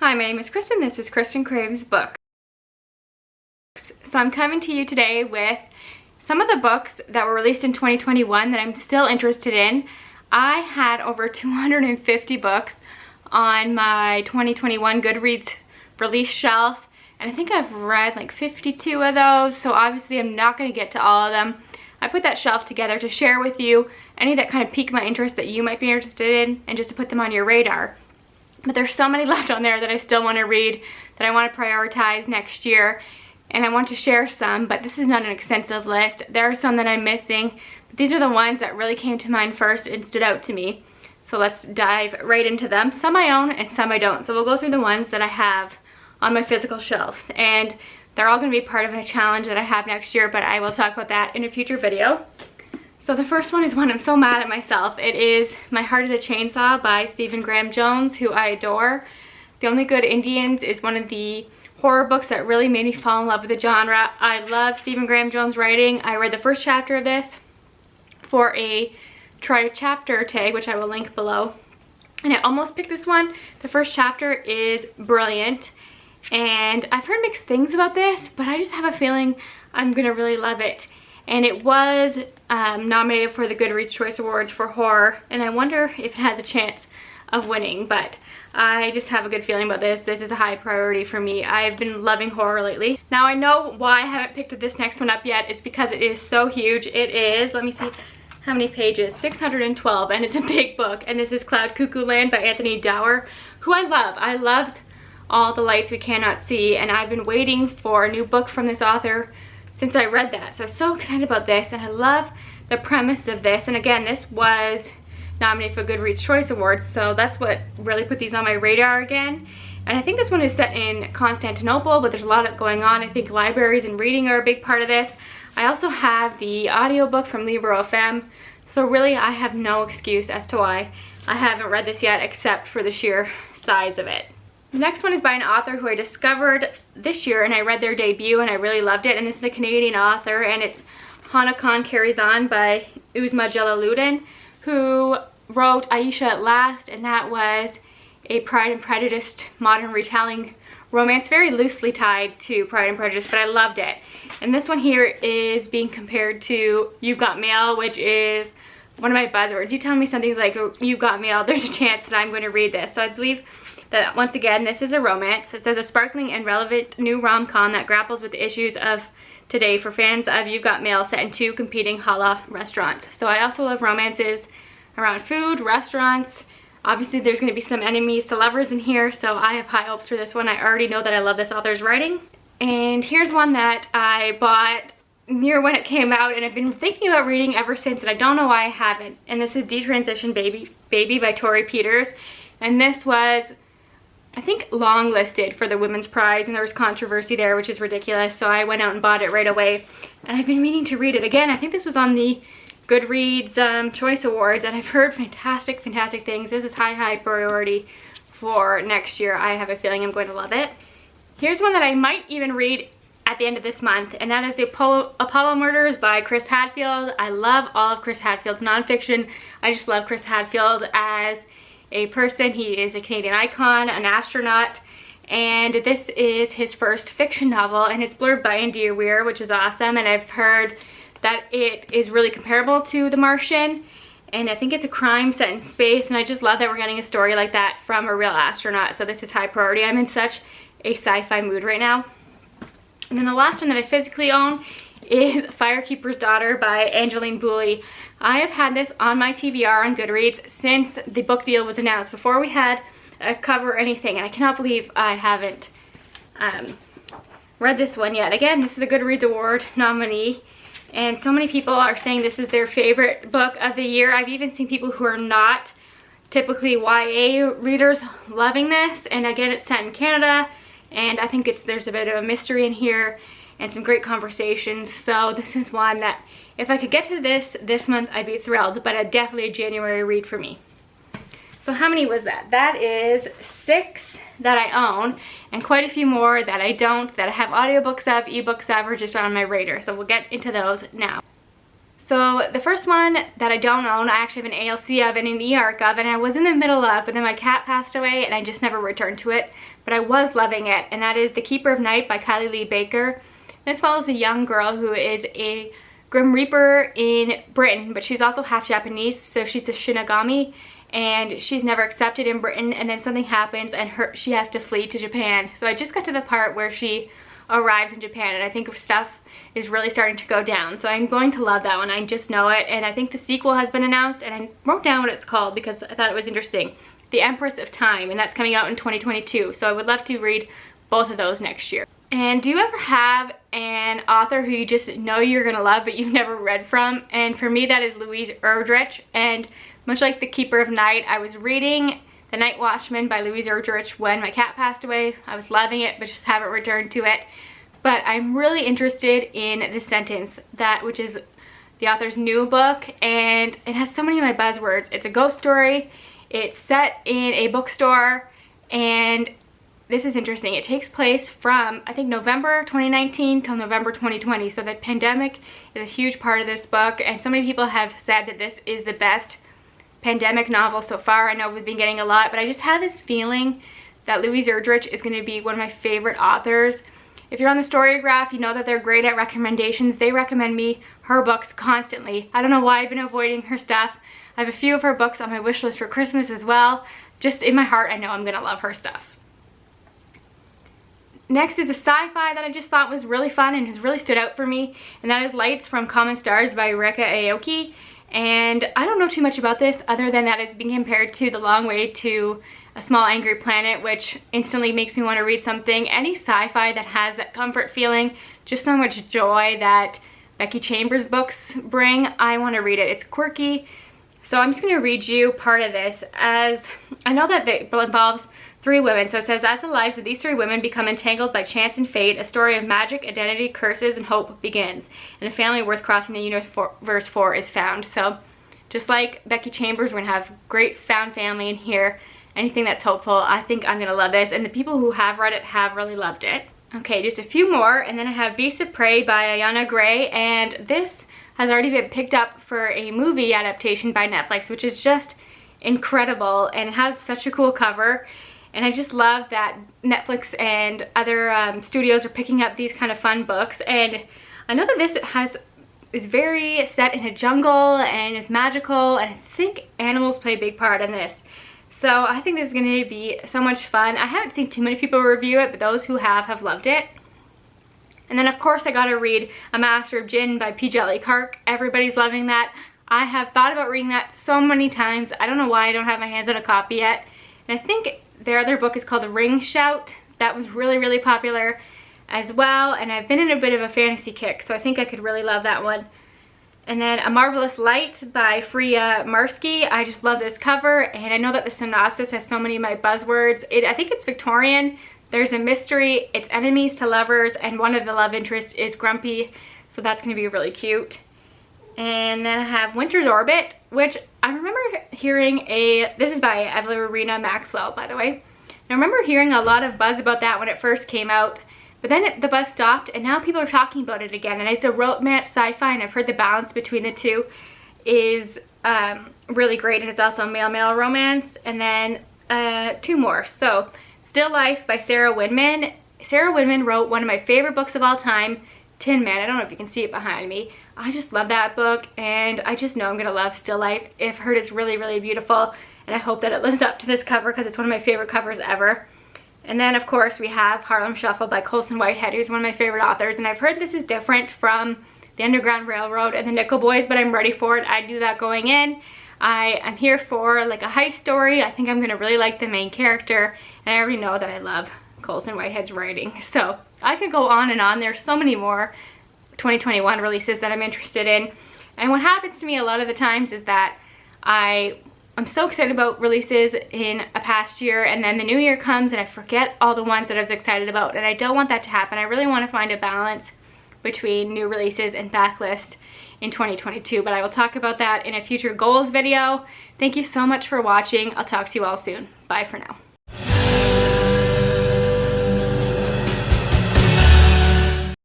Hi, my name is Kristen. This is Kristen Craves Books. So I'm coming to you today with some of the books that were released in 2021 that I'm still interested in. I had over 250 books on my 2021 Goodreads release shelf, and I think I've read like 52 of those, so obviously I'm not going to get to all of them. I put that shelf together to share with you any that kind of pique my interest that you might be interested in, and just to put them on your radar. But there's so many left on there that I still want to read, that I want to prioritize next year, and I want to share some, but this is not an extensive list. There are some that I'm missing, but these are the ones that really came to mind first and stood out to me. So let's dive right into them. Some I own and some I don't. So we'll go through the ones that I have on my physical shelves, and they're all going to be part of a challenge that I have next year, but I will talk about that in a future video. So the first one is one I'm so mad at myself. It is My Heart is a Chainsaw by Stephen Graham Jones, who I adore. The Only Good Indians is one of the horror books that really made me fall in love with the genre. I love Stephen Graham Jones writing. I read the first chapter of this for a try chapter tag, which I will link below, and I almost picked this one. The first chapter is brilliant, and I've heard mixed things about this, but I just have a feeling I'm gonna really love it. And it was nominated for the Goodreads Choice Awards for horror, and I wonder if it has a chance of winning, but I just have a good feeling about this. This is a high priority for me. I've been loving horror lately. Now I know why I haven't picked this next one up yet. It's because it is so huge. It is, let me see how many pages, 612, and it's a big book. And this is Cloud Cuckoo Land by Anthony Dower, who I love. I loved All the Lights We Cannot See, and I've been waiting for a new book from this author since I read that. So I'm so excited about this, and I love the premise of this. And again, this was nominated for Goodreads Choice Awards, so that's what really put these on my radar again. And I think this one is set in Constantinople, but there's a lot going on. I think libraries and reading are a big part of this. I also have the audiobook from Libro.fm, so really I have no excuse as to why I haven't read this yet, except for the sheer size of it. The next one is by an author who I discovered this year, and I read their debut and I really loved it, and this is a Canadian author, and it's Hana Khan Carries On by Uzma Jalaluddin, who wrote Aisha at Last, and that was a Pride and Prejudice modern retelling romance, very loosely tied to Pride and Prejudice, but I loved it. And this one here is being compared to You've Got Mail, which is one of my buzzwords. You tell me something like You've Got Mail, there's a chance that I'm going to read this. So I believe that once again this is a romance. It says a sparkling and relevant new rom-com that grapples with the issues of today for fans of You've Got Mail, set in two competing halal restaurants. So I also love romances around food, restaurants. Obviously there's going to be some enemies to lovers in here, so I have high hopes for this one. I already know that I love this author's writing. And here's one that I bought near when it came out, and I've been thinking about reading ever since, and I don't know why I haven't. And this is Detransition Baby by Tori Peters. And this was, I think, long listed for the Women's Prize, and there was controversy there, which is ridiculous, so I went out and bought it right away. And I've been meaning to read it again. I think this was on the Goodreads Choice Awards, and I've heard fantastic things. This is high priority for next year. I have a feeling I'm going to love it. Here's one that I might even read at the end of this month, and that is The Apollo Murders by Chris Hadfield. I love all of Chris Hadfield's nonfiction. I just love Chris Hadfield as a person. He is a Canadian icon, an astronaut, and this is his first fiction novel, and it's blurred by India Weir, which is awesome. And I've heard that it is really comparable to The Martian, and I think it's a crime set in space, and I just love that we're getting a story like that from a real astronaut, so this is high priority. I'm in such a sci-fi mood right now. And then the last one that I physically own is Firekeeper's Daughter by Angeline. I have had this on my TBR on Goodreads since the book deal was announced, before we had a cover or anything, and I cannot believe I haven't read this one yet. Again, this is a Goodreads Award nominee, and so many people are saying this is their favorite book of the year. I've even seen people who are not typically YA readers loving this, and again, it's set in Canada, and I think there's a bit of a mystery in here and some great conversations. So this is one that if I could get to this month, I'd be thrilled, but definitely a January read for me. So how many was that? That is 6 that I own, and quite a few more that I don't, that I have audiobooks of, ebooks of, or just on my radar. So we'll get into those now. So the first one that I don't own, I actually have an ALC of and an e-arc of, and I was in the middle of, but then my cat passed away and I just never returned to it. But I was loving it, and that is The Keeper of Night by Kylie Lee Baker. This follows a young girl who is a Grim Reaper in Britain, but she's also half Japanese, so she's a Shinigami, and she's never accepted in Britain, and then something happens and she has to flee to Japan. So I just got to the part where she arrives in Japan, and I think stuff is really starting to go down. So I'm going to love that one. I just know it, and I think the sequel has been announced, and I wrote down what it's called because I thought it was interesting. The Empress of Time, and that's coming out in 2022. So I would love to read both of those next year. And do you ever have an author who you just know you're gonna love but you've never read from? And for me, that is Louise Erdrich. And much like The Keeper of Night, I was reading The Night Watchman by Louise Erdrich when my cat passed away. I was loving it, but just haven't returned to it. But I'm really interested in The Sentence, which is the author's new book, and it has so many of my buzzwords. It's a ghost story, it's set in a bookstore, and this is interesting. It takes place from, I think, November 2019 till November 2020, so the pandemic is a huge part of this book, and so many people have said that this is the best pandemic novel so far. I know we've been getting a lot, but I just have this feeling that Louise Erdrich is going to be one of my favorite authors. If you're on the Storygraph, you know that they're great at recommendations. They recommend me her books constantly. I don't know why I've been avoiding her stuff. I have a few of her books on my wish list for Christmas as well. Just in my heart, I know I'm gonna love her stuff. Next is a sci-fi that I just thought was really fun and has really stood out for me, and that is Lights from Common Stars by Rika Aoki. And I don't know too much about this other than that it's being compared to The Long Way to A Small Angry Planet, which instantly makes me want to read something. Any sci-fi that has that comfort feeling, just so much joy that Becky Chambers books bring, I want to read it. It's quirky. So I'm just going to read you part of this, as I know that it involves 3 women. So it says, as the lives of these 3 women become entangled by chance and fate, a story of magic, identity, curses, and hope begins, and a family worth crossing the universe for is found. So just like Becky Chambers, we're gonna have great found family in here. Anything that's hopeful, I think I'm gonna love this, and the people who have read it have really loved it. Okay, just a few more, and then I have Beasts of Prey by Ayana Gray, and this has already been picked up for a movie adaptation by Netflix, which is just incredible, and it has such a cool cover. And I just love that Netflix and other studios are picking up these kind of fun books. And I know that this is very set in a jungle and is magical, and I think animals play a big part in this. So I think this is going to be so much fun. I haven't seen too many people review it, but those who have loved it. And then of course I got to read A Master of Jinn by P. Jelly Clark. Everybody's loving that. I have thought about reading that so many times. I don't know why I don't have my hands on a copy yet. And I think their other book is called The Ring Shout. That was really, really popular as well. And I've been in a bit of a fantasy kick, so I think I could really love that one. And then A Marvelous Light by Freya Marsky. I just love this cover, and I know that the synopsis has so many of my buzzwords. I think it's Victorian. There's a mystery. It's enemies to lovers, and one of the love interests is grumpy, so that's going to be really cute. And then I have Winter's Orbit, which I remember hearing this is by Evelina Maxwell, by the way. I remember hearing a lot of buzz about that when it first came out, but then the buzz stopped, and now people are talking about it again. And it's a romance sci-fi, and I've heard the balance between the two is really great, and it's also a male-male romance. And then 2 more. So Still Life by Sarah Winman. Sarah Winman wrote one of my favorite books of all time, Tin Man. I don't know if you can see it behind me. I just love that book, and I just know I'm gonna love Still Life. I've heard it's really, really beautiful, and I hope that it lives up to this cover because it's one of my favorite covers ever. And then of course we have Harlem Shuffle by Colson Whitehead, who's one of my favorite authors, and I've heard this is different from The Underground Railroad and The Nickel Boys, but I'm ready for it. I knew that going in. I am here for like a heist story. I think I'm gonna really like the main character, and I already know that I love Colson Whitehead's writing. So I could go on and on. There's so many more 2021 releases that I'm interested in. And what happens to me a lot of the times is that I'm so excited about releases in a past year, and then the new year comes and I forget all the ones that I was excited about, and I don't want that to happen. I really want to find a balance between new releases and backlist in 2022, but I will talk about that in a future goals video. Thank you so much for watching. I'll talk to you all soon. Bye for now.